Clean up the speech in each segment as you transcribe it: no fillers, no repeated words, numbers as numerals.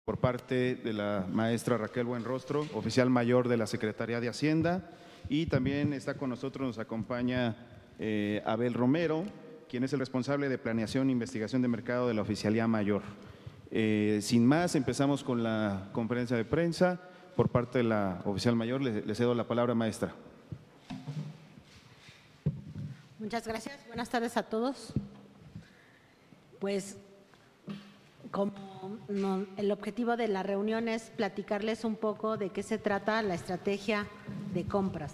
por parte de la maestra Raquel Buenrostro, oficial mayor de la Secretaría de Hacienda, y también está con nosotros, nos acompaña Abel Romero, quien es el responsable de Planeación e Investigación de Mercado de la Oficialía Mayor. Sin más, empezamos con la conferencia de prensa. Por parte de la oficial mayor, le cedo la palabra, maestra. Muchas gracias. Buenas tardes a todos. Pues, como el objetivo de la reunión es platicarles un poco de qué se trata la estrategia de compras,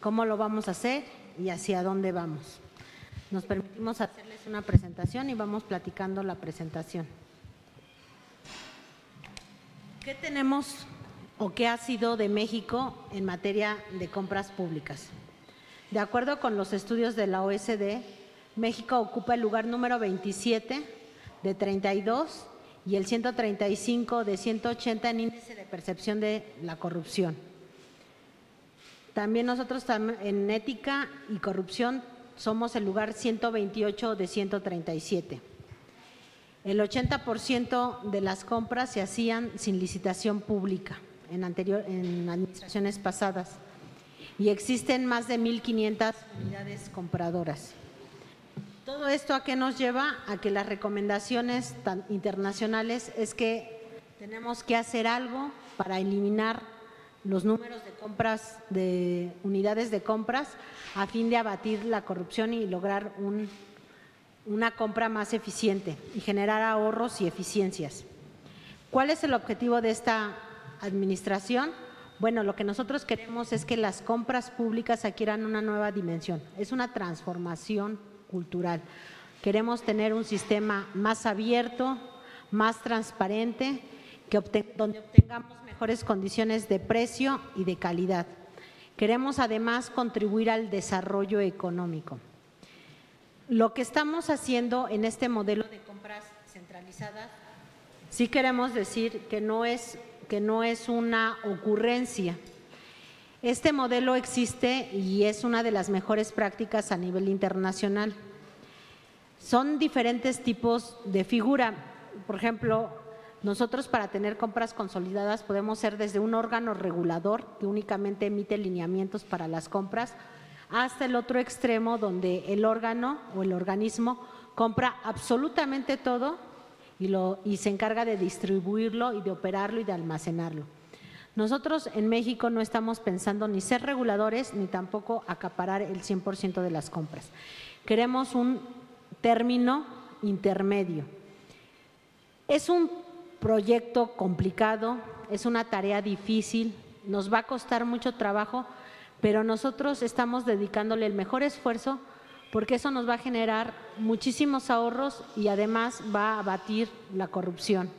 cómo lo vamos a hacer y hacia dónde vamos. Nos permitimos hacerles una presentación y vamos platicando la presentación. ¿Qué tenemos o qué ha sido de México en materia de compras públicas? De acuerdo con los estudios de la OECD, México ocupa el lugar número 27 de 32 y el 135 de 180 en índice de percepción de la corrupción. También nosotros en ética y corrupción somos el lugar 128 de 137. El 80% de las compras se hacían sin licitación pública en administraciones pasadas y existen más de 1,500 unidades compradoras. Todo esto ¿a qué nos lleva? A que las recomendaciones internacionales es que tenemos que hacer algo para eliminar los números de compras, de unidades de compras, a fin de abatir la corrupción y lograr una compra más eficiente y generar ahorros y eficiencias. ¿Cuál es el objetivo de esta administración? Bueno, lo que nosotros queremos es que las compras públicas adquieran una nueva dimensión, es una transformación cultural. Queremos tener un sistema más abierto, más transparente, donde obtengamos mejores condiciones de precio y de calidad. Queremos además contribuir al desarrollo económico. Lo que estamos haciendo en este modelo de compras centralizadas, sí queremos decir que no es una ocurrencia. Este modelo existe y es una de las mejores prácticas a nivel internacional. Son diferentes tipos de figura. Por ejemplo, nosotros para tener compras consolidadas podemos ser desde un órgano regulador que únicamente emite lineamientos para las compras, hasta el otro extremo donde el órgano o el organismo compra absolutamente todo y se encarga de distribuirlo y de operarlo y de almacenarlo. Nosotros en México no estamos pensando ni ser reguladores ni tampoco acaparar el 100% de las compras. Queremos un término intermedio. Es un proyecto complicado, es una tarea difícil, nos va a costar mucho trabajo, pero nosotros estamos dedicándole el mejor esfuerzo porque eso nos va a generar muchísimos ahorros y además va a abatir la corrupción.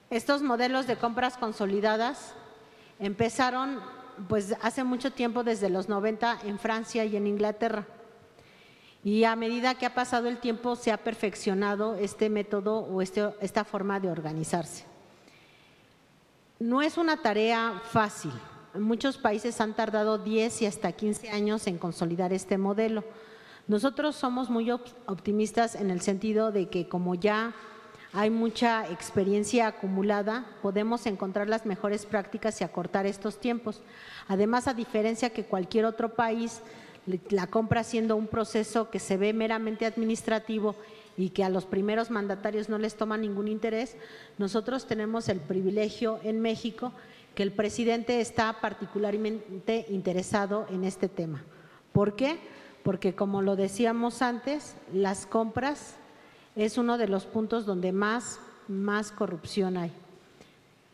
Estos modelos de compras consolidadas empezaron pues hace mucho tiempo, desde los 90 en Francia y en Inglaterra. Y a medida que ha pasado el tiempo se ha perfeccionado este método o esta forma de organizarse. No es una tarea fácil. Muchos países han tardado 10 y hasta 15 años en consolidar este modelo. Nosotros somos muy optimistas en el sentido de que como ya hay mucha experiencia acumulada, podemos encontrar las mejores prácticas y acortar estos tiempos. Además, a diferencia que cualquier otro país, la compra siendo un proceso que se ve meramente administrativo y que a los primeros mandatarios no les toma ningún interés, nosotros tenemos el privilegio en México que el presidente está particularmente interesado en este tema. ¿Por qué? Porque como lo decíamos antes, las compras es uno de los puntos donde más corrupción hay.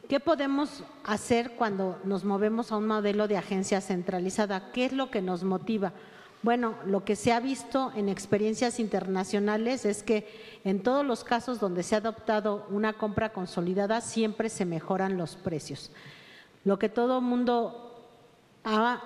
¿Qué podemos hacer cuando nos movemos a un modelo de agencia centralizada? ¿Qué es lo que nos motiva? Bueno, lo que se ha visto en experiencias internacionales es que en todos los casos donde se ha adoptado una compra consolidada siempre se mejoran los precios. Lo que todo el mundo ha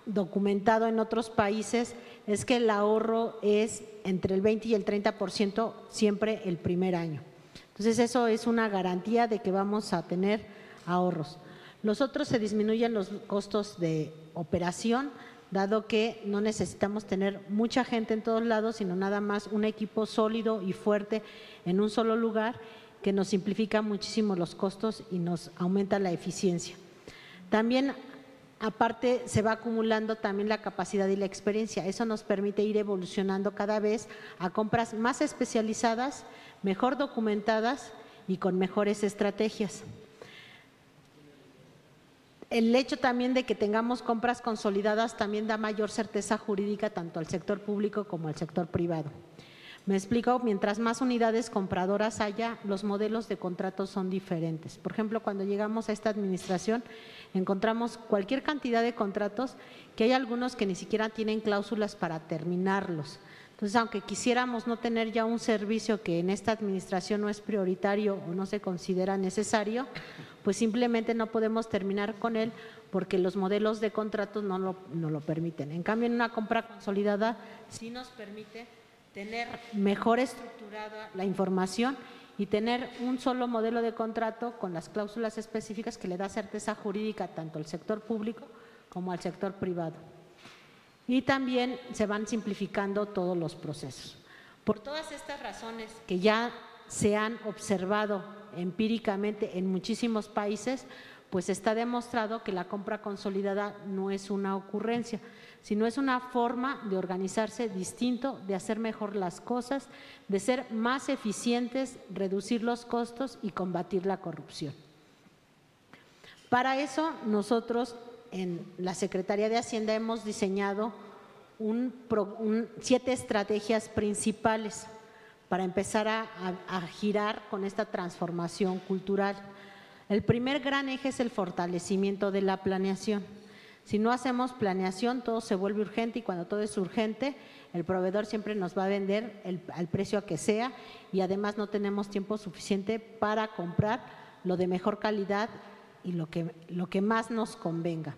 documentado en otros países es que el ahorro es entre el 20 y el 30% siempre el primer año. Entonces, eso es una garantía de que vamos a tener ahorros. Los otros se disminuyen los costos de operación, dado que no necesitamos tener mucha gente en todos lados, sino nada más un equipo sólido y fuerte en un solo lugar, que nos simplifica muchísimo los costos y nos aumenta la eficiencia. También, aparte, se va acumulando también la capacidad y la experiencia. Eso nos permite ir evolucionando cada vez a compras más especializadas, mejor documentadas y con mejores estrategias. El hecho también de que tengamos compras consolidadas también da mayor certeza jurídica tanto al sector público como al sector privado. Me explico, mientras más unidades compradoras haya, los modelos de contratos son diferentes. Por ejemplo, cuando llegamos a esta administración, encontramos cualquier cantidad de contratos que hay algunos que ni siquiera tienen cláusulas para terminarlos. Entonces, aunque quisiéramos no tener ya un servicio que en esta administración no es prioritario o no se considera necesario, pues simplemente no podemos terminar con él porque los modelos de contratos no lo permiten. En cambio, en una compra consolidada sí nos permite tener mejor estructurada la información y tener un solo modelo de contrato con las cláusulas específicas que le da certeza jurídica tanto al sector público como al sector privado. Y también se van simplificando todos los procesos. Por todas estas razones que ya se han observado empíricamente en muchísimos países, pues está demostrado que la compra consolidada no es una ocurrencia, sino es una forma de organizarse distinto, de hacer mejor las cosas, de ser más eficientes, reducir los costos y combatir la corrupción. Para eso, nosotros en la Secretaría de Hacienda hemos diseñado 7 estrategias principales para empezar a girar con esta transformación cultural. El primer gran eje es el fortalecimiento de la planeación. Si no hacemos planeación, todo se vuelve urgente y cuando todo es urgente, el proveedor siempre nos va a vender al precio que sea y además no tenemos tiempo suficiente para comprar lo de mejor calidad y lo que más nos convenga.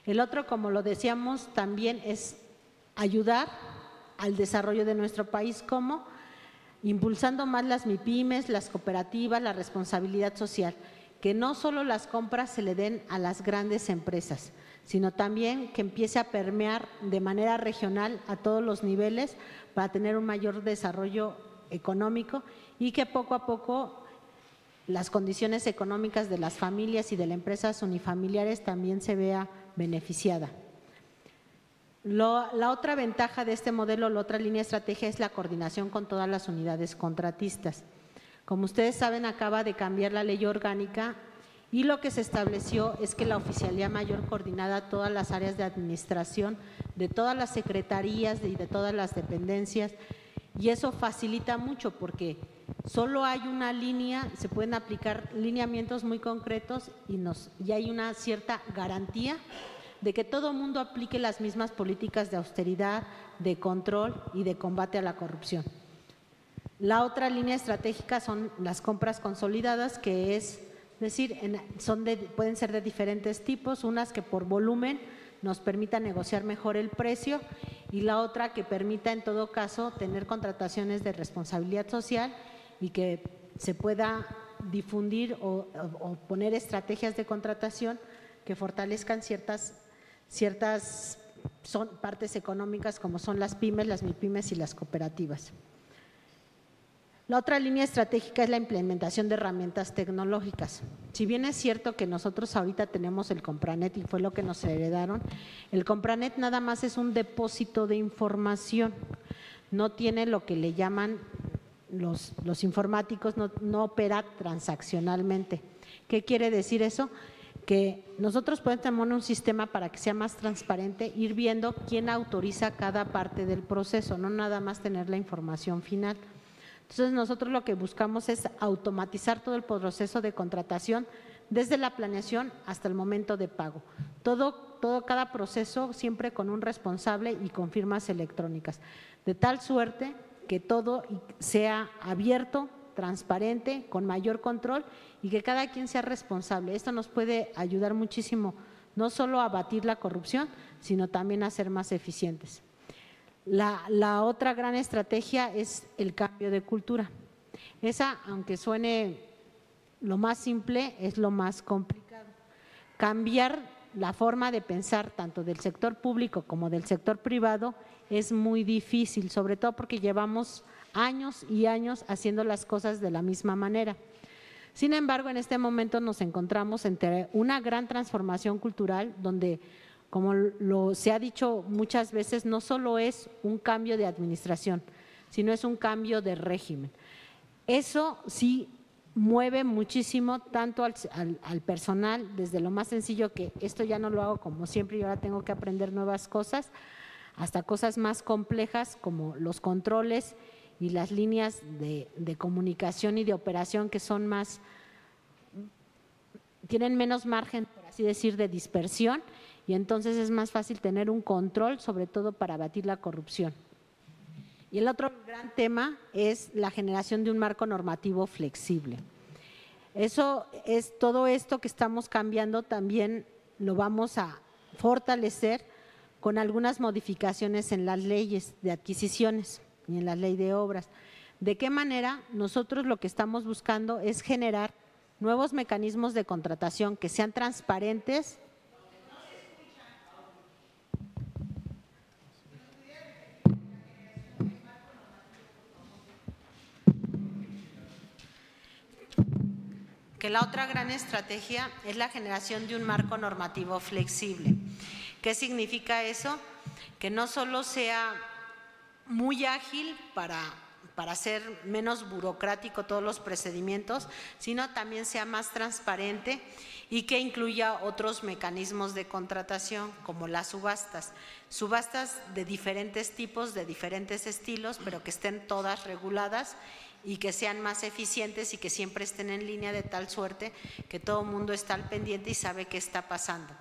El otro, como lo decíamos, también es ayudar al desarrollo de nuestro país, como impulsando más las MIPYMES, las cooperativas, la responsabilidad social, que no solo las compras se le den a las grandes empresas, sino también que empiece a permear de manera regional a todos los niveles para tener un mayor desarrollo económico y que poco a poco las condiciones económicas de las familias y de las empresas unifamiliares también se vea beneficiada. La otra ventaja de este modelo, la otra línea de estrategia es la coordinación con todas las unidades contratistas. Como ustedes saben, acaba de cambiar la ley orgánica y lo que se estableció es que la Oficialía Mayor coordinada todas las áreas de administración de todas las secretarías y de todas las dependencias, y eso facilita mucho porque solo hay una línea, se pueden aplicar lineamientos muy concretos y hay una cierta garantía de que todo el mundo aplique las mismas políticas de austeridad, de control y de combate a la corrupción. La otra línea estratégica son las compras consolidadas, que es decir, pueden ser de diferentes tipos, unas que por volumen nos permita negociar mejor el precio y la otra que permita en todo caso tener contrataciones de responsabilidad social y que se pueda difundir o poner estrategias de contratación que fortalezcan ciertas partes económicas como son las pymes, las MIPYMES y las cooperativas. La otra línea estratégica es la implementación de herramientas tecnológicas. Si bien es cierto que nosotros ahorita tenemos el Compranet y fue lo que nos heredaron, el Compranet nada más es un depósito de información, no tiene lo que le llaman los informáticos, no opera transaccionalmente. ¿Qué quiere decir eso? Que nosotros podemos tener un sistema para que sea más transparente, ir viendo quién autoriza cada parte del proceso, no nada más tener la información final. Entonces, nosotros lo que buscamos es automatizar todo el proceso de contratación desde la planeación hasta el momento de pago. Cada proceso siempre con un responsable y con firmas electrónicas, de tal suerte que todo sea abierto, transparente, con mayor control y que cada quien sea responsable. Esto nos puede ayudar muchísimo, no solo a abatir la corrupción, sino también a ser más eficientes. La otra gran estrategia es el cambio de cultura. Esa, aunque suene lo más simple, es lo más complicado. Cambiar la forma de pensar tanto del sector público como del sector privado es muy difícil, sobre todo porque llevamos años y años haciendo las cosas de la misma manera. Sin embargo, en este momento nos encontramos entre una gran transformación cultural donde, como se ha dicho muchas veces, no solo es un cambio de administración, sino es un cambio de régimen. Eso sí mueve muchísimo tanto al personal, desde lo más sencillo que esto ya no lo hago como siempre y ahora tengo que aprender nuevas cosas, hasta cosas más complejas como los controles y las líneas de comunicación y de operación que son más, tienen menos margen, por así decir, de dispersión, y entonces es más fácil tener un control, sobre todo para abatir la corrupción. Y el otro gran tema es la generación de un marco normativo flexible. Eso es todo esto que estamos cambiando, también lo vamos a fortalecer con algunas modificaciones en las leyes de adquisiciones y en la ley de obras. ¿De qué manera? Nosotros lo que estamos buscando es generar nuevos mecanismos de contratación que sean transparentes. Que la otra gran estrategia es la generación de un marco normativo flexible. ¿Qué significa eso? Que no solo sea muy ágil para hacer menos burocrático todos los procedimientos, sino también sea más transparente y que incluya otros mecanismos de contratación como las subastas. Subastas de diferentes tipos, de diferentes estilos, pero que estén todas reguladas y que sean más eficientes y que siempre estén en línea de tal suerte que todo el mundo está al pendiente y sabe qué está pasando.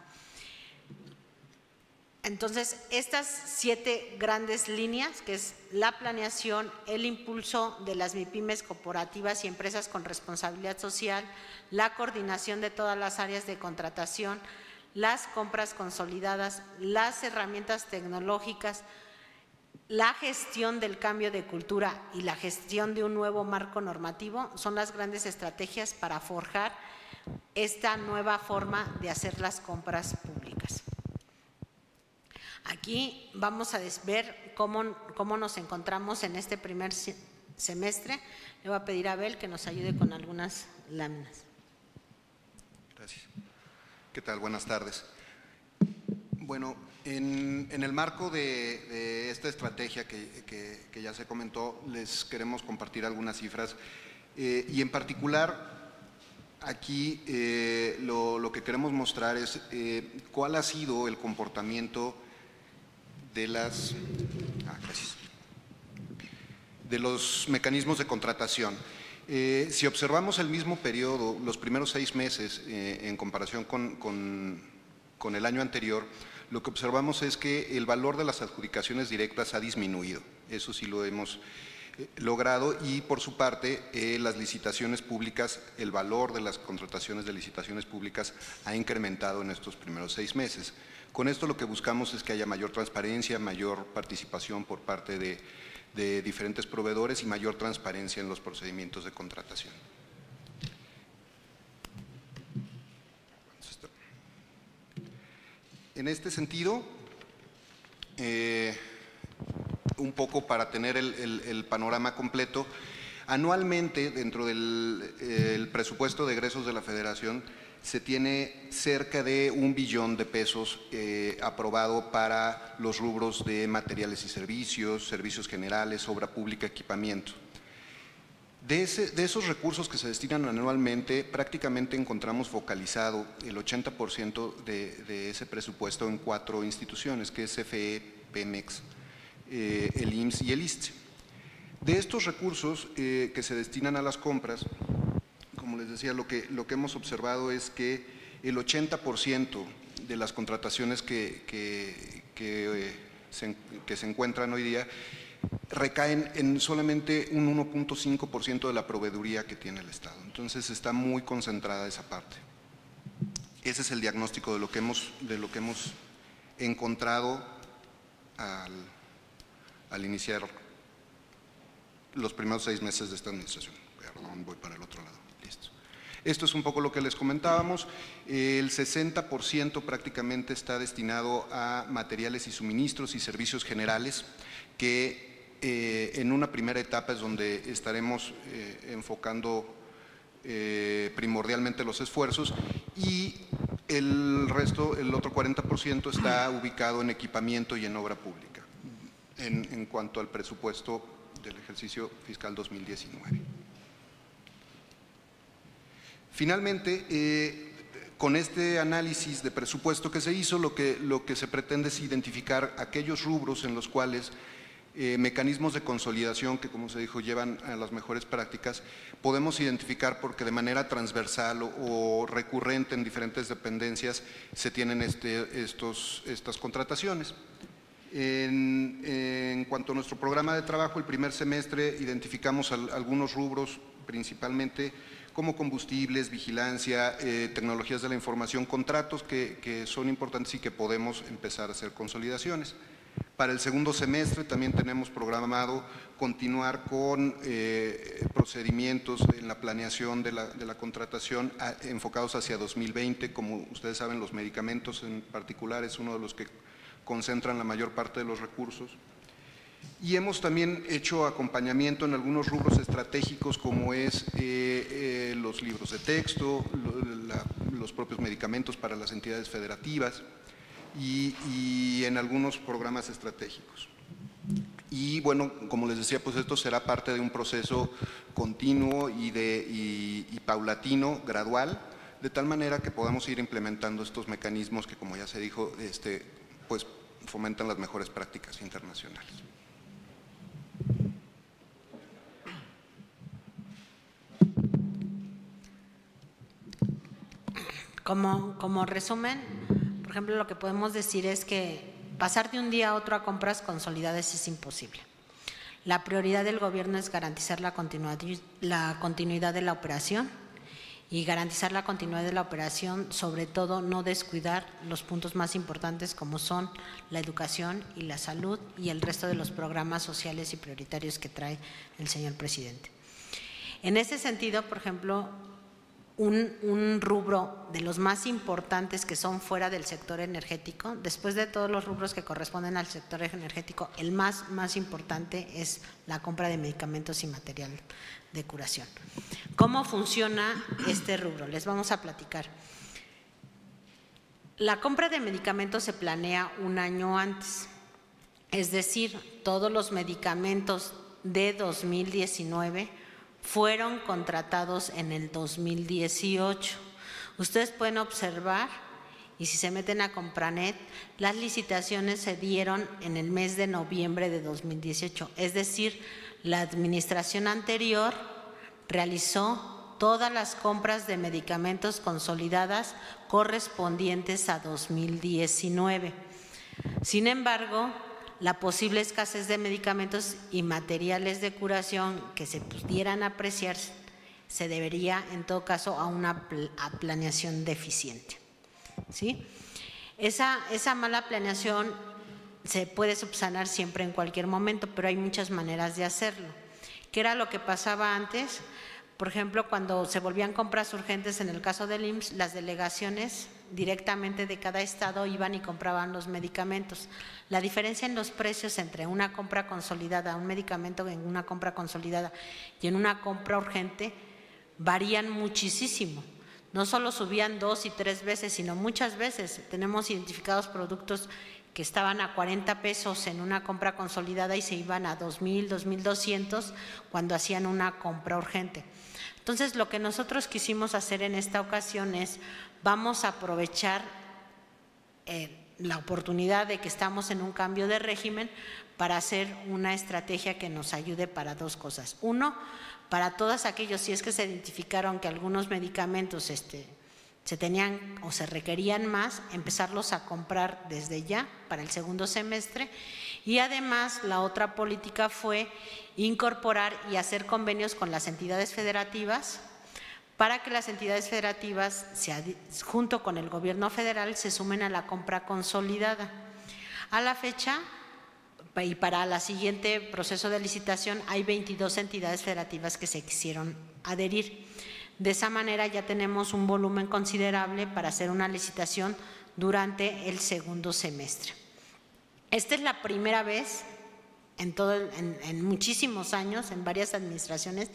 Entonces, estas 7 grandes líneas, que es la planeación, el impulso de las MIPYMES corporativas y empresas con responsabilidad social, la coordinación de todas las áreas de contratación, las compras consolidadas, las herramientas tecnológicas, la gestión del cambio de cultura y la gestión de un nuevo marco normativo son las grandes estrategias para forjar esta nueva forma de hacer las compras públicas. Aquí vamos a ver cómo nos encontramos en este primer semestre. Le voy a pedir a Abel que nos ayude con algunas láminas. Gracias. ¿Qué tal? Buenas tardes. Bueno, en el marco de esta estrategia que ya se comentó, les queremos compartir algunas cifras y en particular aquí lo que queremos mostrar es cuál ha sido el comportamiento de los mecanismos de contratación. Si observamos el mismo periodo, los primeros 6 meses en comparación con el año anterior, lo que observamos es que el valor de las adjudicaciones directas ha disminuido. Eso sí lo hemos logrado y por su parte las licitaciones públicas, el valor de las contrataciones de licitaciones públicas ha incrementado en estos primeros 6 meses. Con esto lo que buscamos es que haya mayor transparencia, mayor participación por parte de diferentes proveedores y mayor transparencia en los procedimientos de contratación. En este sentido, un poco para tener el panorama completo, anualmente dentro del presupuesto de egresos de la Federación se tiene cerca de 1 billón de pesos aprobado para los rubros de materiales y servicios, servicios generales, obra pública, equipamiento. De esos recursos que se destinan anualmente, prácticamente encontramos focalizado el 80% de ese presupuesto en 4 instituciones, que es CFE, Pemex, el IMSS y el ISSSTE. De estos recursos que se destinan a las compras, como les decía, lo que hemos observado es que el 80% de las contrataciones que se encuentran hoy día recaen en solamente un 1.5% de la proveeduría que tiene el Estado. Entonces está muy concentrada esa parte. Ese es el diagnóstico de lo que hemos encontrado al iniciar los primeros 6 meses de esta administración. Perdón, voy para el otro lado. Listo. Esto es un poco lo que les comentábamos. El 60% prácticamente está destinado a materiales y suministros y servicios generales que en una primera etapa es donde estaremos enfocando primordialmente los esfuerzos, y el resto, el otro 40%, está ubicado en equipamiento y en obra pública, en cuanto al presupuesto del ejercicio fiscal 2019. Finalmente, con este análisis de presupuesto que se hizo, lo que se pretende es identificar aquellos rubros en los cuales mecanismos de consolidación que, como se dijo, llevan a las mejores prácticas, podemos identificar porque de manera transversal o recurrente en diferentes dependencias se tienen estas contrataciones. En cuanto a nuestro programa de trabajo, el primer semestre identificamos algunos rubros, principalmente como combustibles, vigilancia, tecnologías de la información, contratos que son importantes y que podemos empezar a hacer consolidaciones. Para el segundo semestre también tenemos programado continuar con procedimientos en la planeación de la contratación enfocados hacia 2020. Como ustedes saben, los medicamentos en particular es uno de los que concentran la mayor parte de los recursos. Y hemos también hecho acompañamiento en algunos rubros estratégicos, como es los libros de texto, los propios medicamentos para las entidades federativas y en algunos programas estratégicos. Y bueno, como les decía, pues esto será parte de un proceso continuo y paulatino, gradual, de tal manera que podamos ir implementando estos mecanismos que, como ya se dijo, pues fomentan las mejores prácticas internacionales. Como resumen, por ejemplo, lo que podemos decir es que pasar de un día a otro a compras consolidadas es imposible. La prioridad del gobierno es garantizar la continuidad de la operación, y garantizar la continuidad de la operación, sobre todo no descuidar los puntos más importantes como son la educación y la salud y el resto de los programas sociales y prioritarios que trae el señor presidente. En ese sentido, por ejemplo, un rubro de los más importantes que son fuera del sector energético, después de todos los rubros que corresponden al sector energético, el más importante es la compra de medicamentos y material de curación. ¿Cómo funciona este rubro? Les vamos a platicar. La compra de medicamentos se planea un año antes, es decir, todos los medicamentos de 2019 fueron contratados en el 2018. Ustedes pueden observar, y si se meten a Compranet, las licitaciones se dieron en el mes de noviembre de 2018, es decir, la administración anterior realizó todas las compras de medicamentos consolidadas correspondientes a 2019. Sin embargo, la posible escasez de medicamentos y materiales de curación que se pudieran apreciar se debería, en todo caso, a una planeación deficiente, ¿sí? Esa mala planeación se puede subsanar siempre en cualquier momento, pero hay muchas maneras de hacerlo. ¿Qué era lo que pasaba antes? Por ejemplo, cuando se volvían compras urgentes en el caso del IMSS, las delegaciones directamente de cada estado iban y compraban los medicamentos. La diferencia en los precios entre una compra consolidada, un medicamento en una compra consolidada y en una compra urgente varían muchísimo. No solo subían 2 y 3 veces, sino muchas veces. Tenemos identificados productos que estaban a 40 pesos en una compra consolidada y se iban a 2,000, 2,200 cuando hacían una compra urgente. Entonces, lo que nosotros quisimos hacer en esta ocasión es, vamos a aprovechar la oportunidad de que estamos en un cambio de régimen para hacer una estrategia que nos ayude para dos cosas. Uno, para todos aquellos, si es que se identificaron que algunos medicamentos se tenían o se requerían más, empezarlos a comprar desde ya para el segundo semestre. Y además la otra política fue incorporar y hacer convenios con las entidades federativas para que las entidades federativas, junto con el gobierno federal, se sumen a la compra consolidada. A la fecha y para el siguiente proceso de licitación hay 22 entidades federativas que se quisieron adherir. De esa manera ya tenemos un volumen considerable para hacer una licitación durante el segundo semestre. Esta es la primera vez en muchísimos años, en varias administraciones,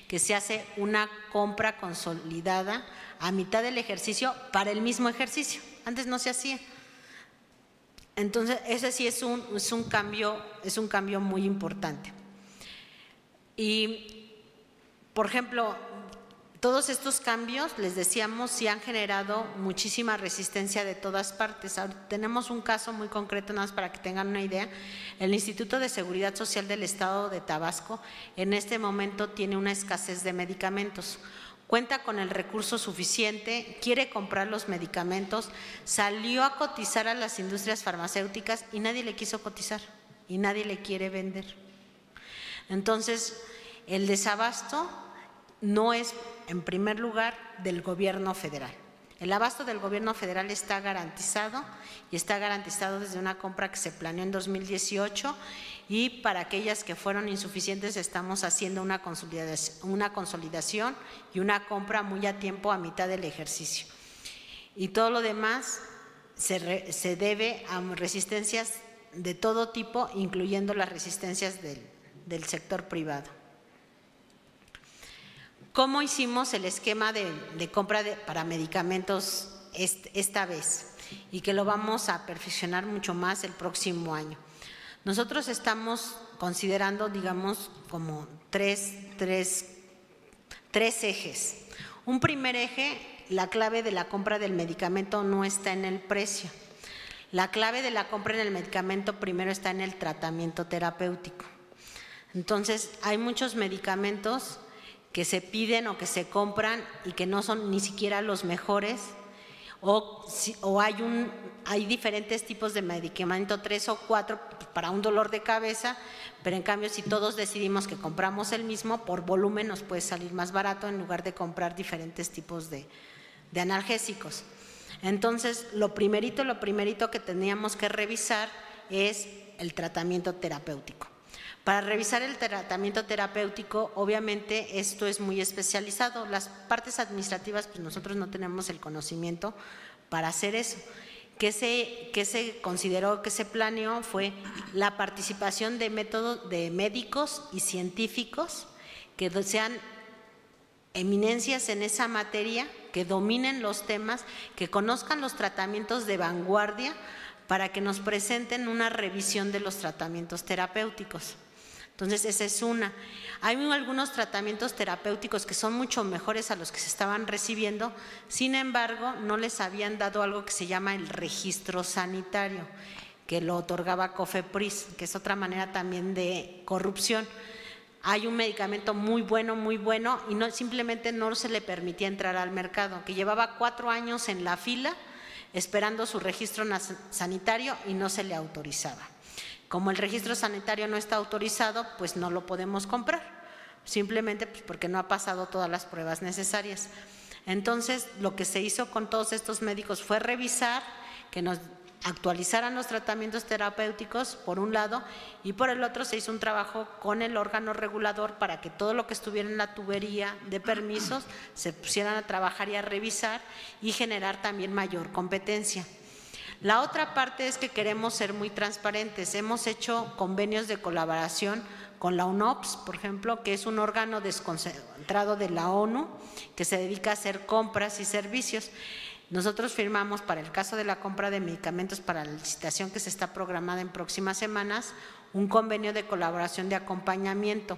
que se hace una compra consolidada a mitad del ejercicio para el mismo ejercicio. Antes no se hacía. Entonces, ese sí es un cambio muy importante. Y, por ejemplo, todos estos cambios, les decíamos, sí han generado muchísima resistencia de todas partes. Ahora, tenemos un caso muy concreto, nada más para que tengan una idea. El Instituto de Seguridad Social del Estado de Tabasco en este momento tiene una escasez de medicamentos. Cuenta con el recurso suficiente, quiere comprar los medicamentos, salió a cotizar a las industrias farmacéuticas y nadie le quiso cotizar y nadie le quiere vender. Entonces, el desabasto no es, en primer lugar, del gobierno federal. El abasto del gobierno federal está garantizado y está garantizado desde una compra que se planeó en 2018 y para aquellas que fueron insuficientes estamos haciendo una consolidación y una compra muy a tiempo a mitad del ejercicio. Y todo lo demás se debe a resistencias de todo tipo, incluyendo las resistencias del sector privado. ¿Cómo hicimos el esquema de compra para medicamentos esta vez? Y que lo vamos a perfeccionar mucho más el próximo año. Nosotros estamos considerando, digamos, como tres ejes. Un primer eje, la clave de la compra del medicamento no está en el precio. La clave de la compra en el medicamento primero está en el tratamiento terapéutico. Entonces, hay muchos medicamentos que se piden o que se compran y que no son ni siquiera los mejores, o hay diferentes tipos de medicamento, 3 o 4 para un dolor de cabeza, pero en cambio si todos decidimos que compramos el mismo, por volumen nos puede salir más barato en lugar de comprar diferentes tipos de analgésicos. Entonces, lo primerito que teníamos que revisar es el tratamiento terapéutico. Para revisar el tratamiento terapéutico, obviamente esto es muy especializado. Las partes administrativas, pues nosotros no tenemos el conocimiento para hacer eso. ¿Qué se consideró, que se planeó? Fue la participación de médicos y científicos que sean eminencias en esa materia, que dominen los temas, que conozcan los tratamientos de vanguardia para que nos presenten una revisión de los tratamientos terapéuticos. Entonces, esa es una. Hay algunos tratamientos terapéuticos que son mucho mejores a los que se estaban recibiendo, sin embargo, no les habían dado algo que se llama el registro sanitario, que lo otorgaba COFEPRIS, que es otra manera también de corrupción. Hay un medicamento muy bueno y simplemente no se le permitía entrar al mercado, que llevaba 4 años en la fila esperando su registro sanitario y no se le autorizaba. Como el registro sanitario no está autorizado, pues no lo podemos comprar, simplemente porque no ha pasado todas las pruebas necesarias. Entonces, lo que se hizo con todos estos médicos fue revisar que nos actualizaran los tratamientos terapéuticos, por un lado, y por el otro se hizo un trabajo con el órgano regulador para que todo lo que estuviera en la tubería de permisos se pusieran a trabajar y a revisar y generar también mayor competencia. La otra parte es que queremos ser muy transparentes. Hemos hecho convenios de colaboración con la UNOPS, por ejemplo, que es un órgano desconcentrado de la ONU que se dedica a hacer compras y servicios. Nosotros firmamos, para el caso de la compra de medicamentos para la licitación que se está programada en próximas semanas, un convenio de colaboración de acompañamiento.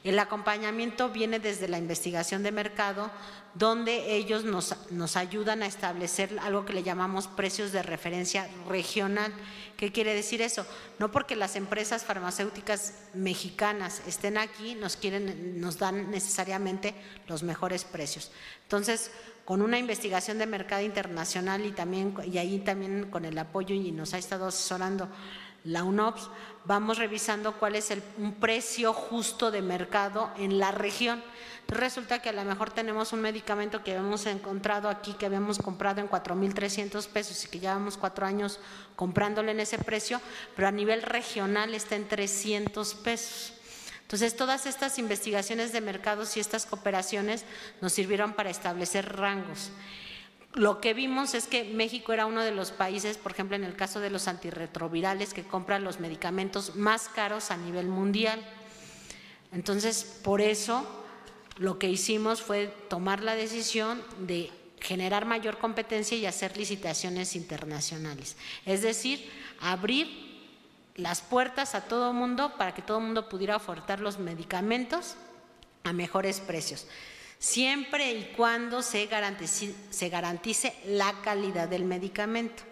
El acompañamiento viene desde la investigación de mercado, donde ellos nos ayudan a establecer algo que le llamamos precios de referencia regional. ¿Qué quiere decir eso? No porque las empresas farmacéuticas mexicanas estén aquí, nos dan necesariamente los mejores precios. Entonces, con una investigación de mercado internacional y ahí también con el apoyo, y nos ha estado asesorando la UNOPS, vamos revisando cuál es un precio justo de mercado en la región. Resulta que a lo mejor tenemos un medicamento que habíamos encontrado aquí, que habíamos comprado en 4,300 pesos y que llevamos 4 años comprándole en ese precio, pero a nivel regional está en 300 pesos. Entonces, todas estas investigaciones de mercados y estas cooperaciones nos sirvieron para establecer rangos. Lo que vimos es que México era uno de los países, por ejemplo, en el caso de los antirretrovirales, que compran los medicamentos más caros a nivel mundial. Entonces, por eso lo que hicimos fue tomar la decisión de generar mayor competencia y hacer licitaciones internacionales. Es decir, abrir las puertas a todo mundo para que todo mundo pudiera ofertar los medicamentos a mejores precios, siempre y cuando se garantice la calidad del medicamento.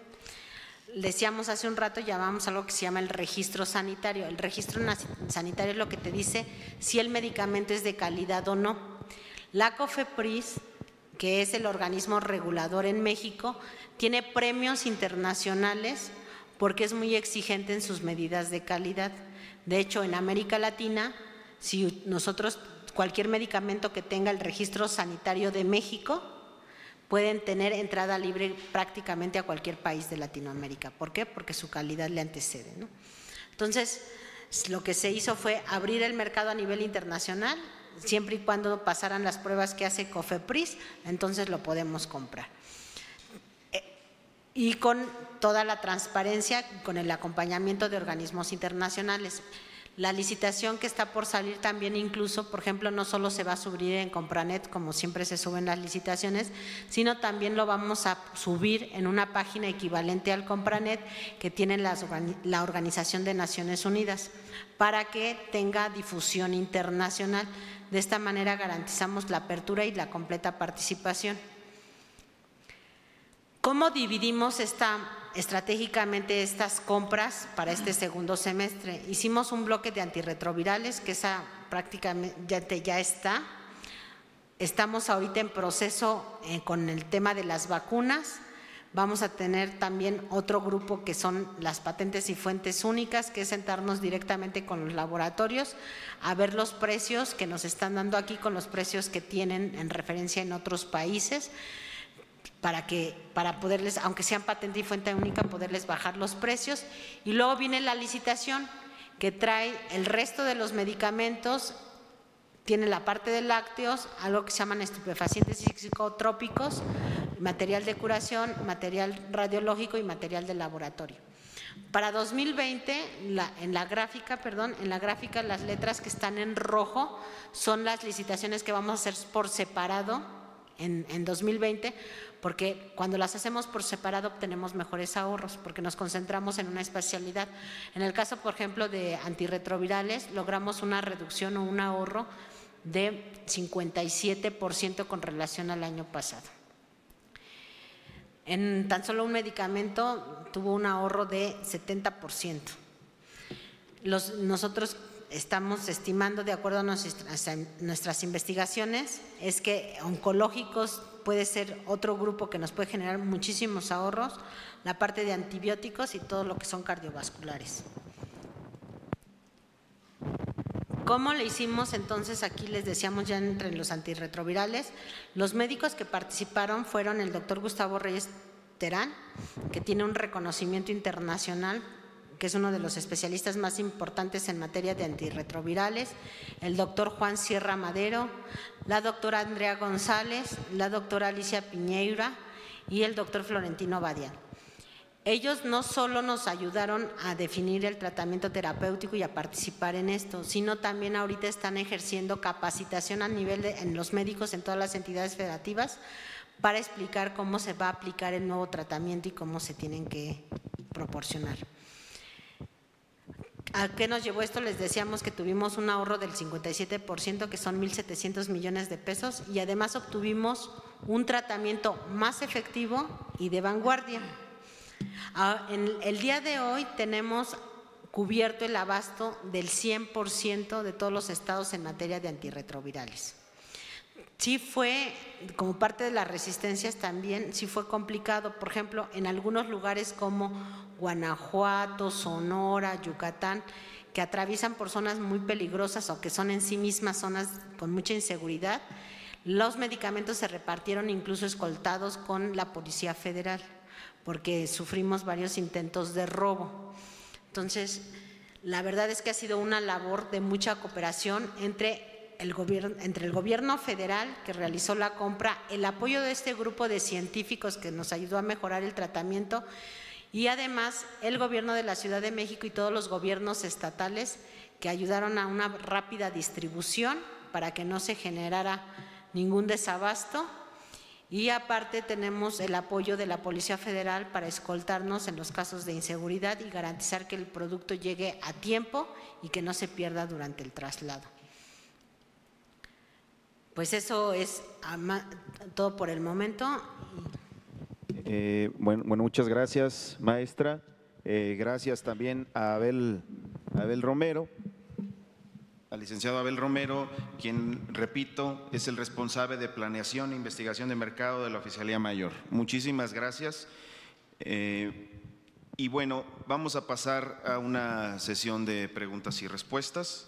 Decíamos hace un rato, llamamos algo que se llama el registro sanitario. El registro sanitario es lo que te dice si el medicamento es de calidad o no. La COFEPRIS, que es el organismo regulador en México, tiene premios internacionales porque es muy exigente en sus medidas de calidad. De hecho, en América Latina, si nosotros, cualquier medicamento que tenga el registro sanitario de México, pueden tener entrada libre prácticamente a cualquier país de Latinoamérica. ¿Por qué? Porque su calidad le antecede, ¿no? Entonces, lo que se hizo fue abrir el mercado a nivel internacional, siempre y cuando pasaran las pruebas que hace COFEPRIS, entonces lo podemos comprar. Y con toda la transparencia, con el acompañamiento de organismos internacionales. La licitación que está por salir también incluso, por ejemplo, no solo se va a subir en Compranet, como siempre se suben las licitaciones, sino también lo vamos a subir en una página equivalente al Compranet que tiene la Organización de Naciones Unidas, para que tenga difusión internacional. De esta manera garantizamos la apertura y la completa participación. ¿Cómo dividimos estratégicamente estas compras para este segundo semestre? Hicimos un bloque de antirretrovirales, que esa prácticamente ya está. Estamos ahorita en proceso con el tema de las vacunas. Vamos a tener también otro grupo que son las patentes y fuentes únicas, que es sentarnos directamente con los laboratorios a ver los precios que nos están dando aquí con los precios que tienen en referencia en otros países, para poderles, aunque sean patente y fuente única, poderles bajar los precios. Y luego viene la licitación, que trae el resto de los medicamentos, tiene la parte de lácteos, algo que se llaman estupefacientes y psicotrópicos, material de curación, material radiológico y material de laboratorio. Para 2020, en la gráfica las letras que están en rojo son las licitaciones que vamos a hacer por separado en 2020, porque cuando las hacemos por separado obtenemos mejores ahorros, porque nos concentramos en una especialidad. En el caso, por ejemplo, de antirretrovirales, logramos una reducción o un ahorro de 57% con relación al año pasado. En tan solo un medicamento tuvo un ahorro de 70%. Nosotros estamos estimando, de acuerdo a nuestras investigaciones, es que oncológicos puede ser otro grupo que nos puede generar muchísimos ahorros, la parte de antibióticos y todo lo que son cardiovasculares. ¿Cómo le hicimos entonces? Aquí les decíamos ya entre los antirretrovirales. Los médicos que participaron fueron el doctor Gustavo Reyes Terán, que tiene un reconocimiento internacional, que es uno de los especialistas más importantes en materia de antirretrovirales, el doctor Juan Sierra Madero, la doctora Andrea González, la doctora Alicia Piñeira y el doctor Florentino Badial. Ellos no solo nos ayudaron a definir el tratamiento terapéutico y a participar en esto, sino también ahorita están ejerciendo capacitación a nivel en los médicos en todas las entidades federativas para explicar cómo se va a aplicar el nuevo tratamiento y cómo se tienen que proporcionar. ¿A qué nos llevó esto? Les decíamos que tuvimos un ahorro del 57%, que son 1.700 millones de pesos, y además obtuvimos un tratamiento más efectivo y de vanguardia. En el día de hoy tenemos cubierto el abasto del 100% de todos los estados en materia de antirretrovirales. Sí fue, como parte de las resistencias también, sí fue complicado. Por ejemplo, en algunos lugares como Guanajuato, Sonora, Yucatán, que atraviesan por zonas muy peligrosas o que son en sí mismas zonas con mucha inseguridad, los medicamentos se repartieron incluso escoltados con la Policía Federal, porque sufrimos varios intentos de robo. Entonces, la verdad es que ha sido una labor de mucha cooperación entre entre el gobierno federal que realizó la compra, el apoyo de este grupo de científicos que nos ayudó a mejorar el tratamiento y además el gobierno de la Ciudad de México y todos los gobiernos estatales que ayudaron a una rápida distribución para que no se generara ningún desabasto. Y aparte tenemos el apoyo de la Policía Federal para escoltarnos en los casos de inseguridad y garantizar que el producto llegue a tiempo y que no se pierda durante el traslado. Pues eso es todo por el momento. Bueno, muchas gracias, maestra. Gracias también a Abel Romero. Al licenciado Abel Romero, quien, repito, es el responsable de planeación e investigación de mercado de la Oficialía Mayor. Muchísimas gracias. Y bueno, vamos a pasar a una sesión de preguntas y respuestas.